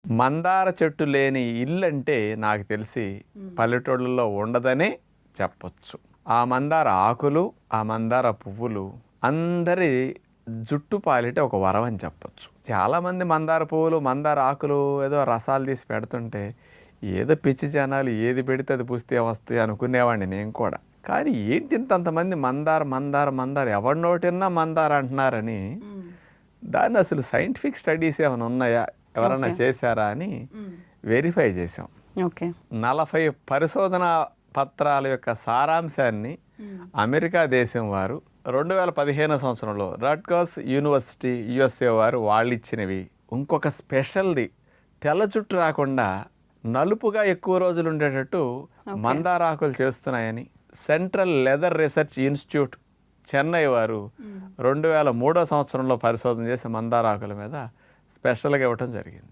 మందార చెట్టు లేని ఇల్లు అంటే నాకు తెలిసి పల్లెటూళ్ళలో ఉండదనే చెప్పొచ్చు. ఆ మందార ఆకులు, ఆ మందార పువ్వులు అందరి జుట్టు పాలిటే ఒక వరం అని చెప్పొచ్చు. చాలామంది మందార పువ్వులు, మందార ఆకులు ఏదో రసాలు తీసి పెడుతుంటే ఏదో పిచ్చి జనాలు ఏది పెడితే అది పుస్తే వస్తాయి అనుకునేవాడిని నేను కూడా. కానీ ఏంటి ఇంతంతమంది మందార మందార మందార ఎవరి నోటిన్నా మందార అంటున్నారని, దాన్ని అసలు సైంటిఫిక్ స్టడీస్ ఏమైనా ఉన్నాయా, ఎవరైనా చేశారా అని వెరిఫై చేసాం. 40 పరిశోధన పత్రాల యొక్క సారాంశాన్ని అమెరికా దేశం వారు 2015 సంవత్సరంలో రట్గర్స్ యూనివర్సిటీ USA వారు వాళ్ళు ఇచ్చినవి. ఇంకొక స్పెషల్ది తెల్ల చుట్టు రాకుండా నలుపుగా ఎక్కువ రోజులు ఉండేటట్టు మందారాకులు చేస్తున్నాయని central leather research institute Chennai వారు 2003 సంవత్సరంలో పరిశోధన చేసి మందారాకుల మీద స్పెషల్గా ఇవ్వటం జరిగింది.